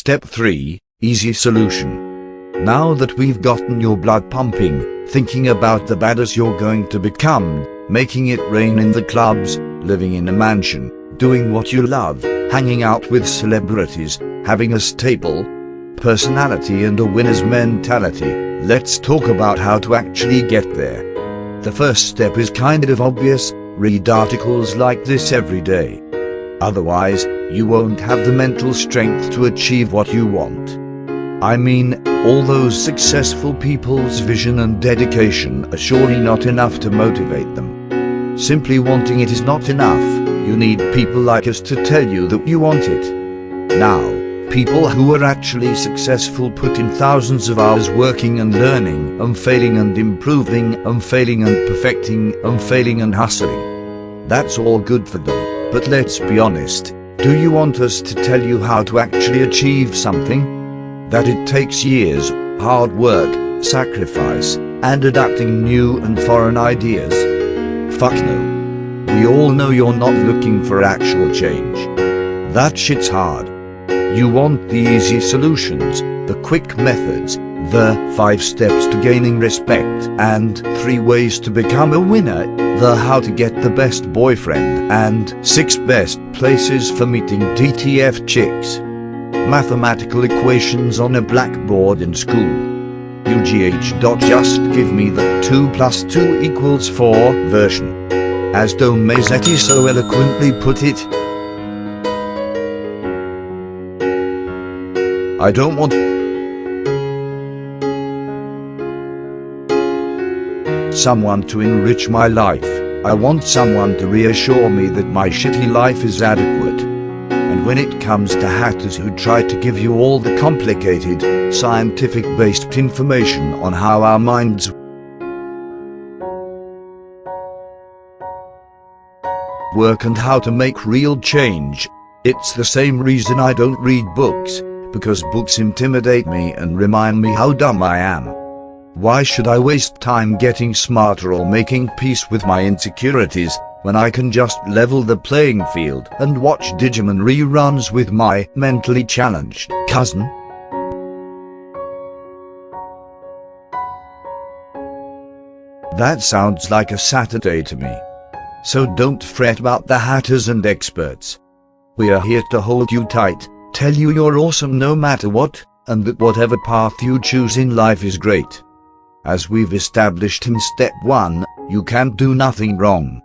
Step 3, easy solution. Now that we've gotten your blood pumping, thinking about the badass you're going to become, making it rain in the clubs, living in a mansion, doing what you love, hanging out with celebrities, having a stable personality and a winner's mentality, let's talk about how to actually get there. The first step is kind of obvious: read articles like this every day. Otherwise, you won't have the mental strength to achieve what you want. I mean, all those successful people's vision and dedication are surely not enough to motivate them. Simply wanting it is not enough. You need people like us to tell you that you want it. Now, people who are actually successful put in thousands of hours working and learning, and failing and improving, and failing and perfecting, and failing and hustling. That's all good for them, but let's be honest, do you want us to tell you how to actually achieve something? That it takes years, hard work, sacrifice, and adapting new and foreign ideas? Fuck no. We all know you're not looking for actual change. That shit's hard. You want the easy solutions, the quick methods, the 5 steps to gaining respect, and 3 ways to become a winner, the how to get the best boyfriend, and 6 best places for meeting DTF chicks. Mathematical equations on a blackboard in school. Just give me the 2 + 2 = 4 version. As Dom Mazzetti so eloquently put it, I don't want someone to enrich my life. I want someone to reassure me that my shitty life is adequate. And when it comes to hackers who try to give you all the complicated, scientific-based information on how our minds work and how to make real change, it's the same reason I don't read books. Because books intimidate me and remind me how dumb I am. Why should I waste time getting smarter or making peace with my insecurities, when I can just level the playing field and watch Digimon reruns with my mentally challenged cousin? That sounds like a Saturday to me. So don't fret about the hatters and experts. We are here to hold you tight, tell you you're awesome no matter what, and that whatever path you choose in life is great. As we've established in step 1, you can't do nothing wrong.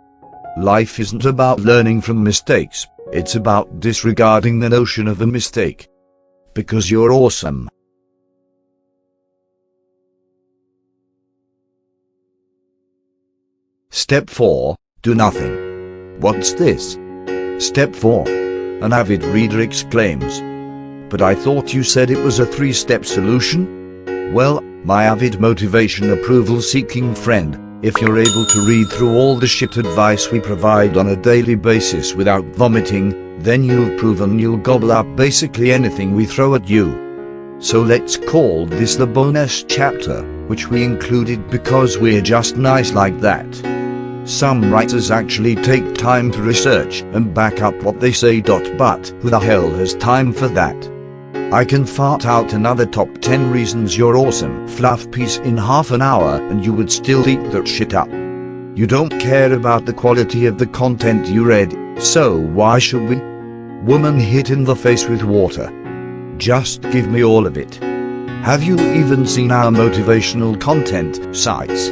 Life isn't about learning from mistakes, it's about disregarding the notion of a mistake. Because you're awesome. Step 4, do nothing. What's this? Step 4. An avid reader exclaims. But I thought you said it was a 3-step solution? Well, my avid motivation approval-seeking friend, if you're able to read through all the shit advice we provide on a daily basis without vomiting, then you've proven you'll gobble up basically anything we throw at you. So let's call this the bonus chapter, which we included because we're just nice like that. Some writers actually take time to research and back up what they say. But who the hell has time for that? I can fart out another top 10 reasons you're awesome fluff piece in half an hour and you would still eat that shit up. You don't care about the quality of the content you read, so why should we? Woman hit in the face with water. Just give me all of it. Have you even seen our motivational content sites?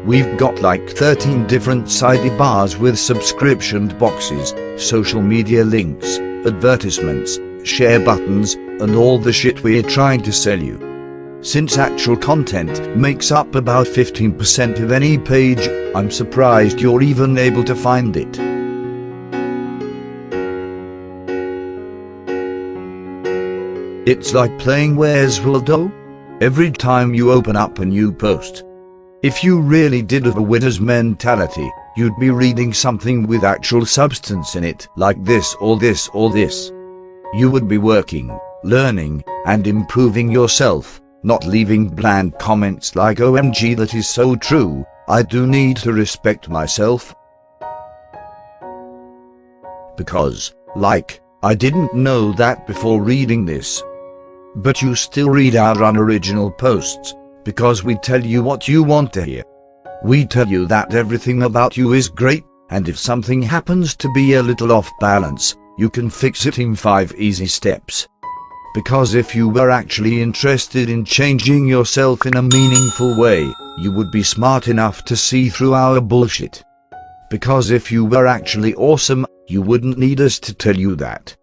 We've got like 13 different sidebars with subscription boxes, social media links, advertisements, share buttons, and all the shit we're trying to sell you. Since actual content makes up about 15% of any page, I'm surprised you're even able to find it. It's like playing Where's Waldo? Every time you open up a new post. If you really did have a winner's mentality, you'd be reading something with actual substance in it, like this or this or this. You would be working, learning, and improving yourself, not leaving bland comments like OMG that is so true, I do need to respect myself. Because, like, I didn't know that before reading this. But you still read our unoriginal posts, because we tell you what you want to hear. We tell you that everything about you is great, and if something happens to be a little off balance, you can fix it in 5 easy steps. Because if you were actually interested in changing yourself in a meaningful way, you would be smart enough to see through our bullshit. Because if you were actually awesome, you wouldn't need us to tell you that.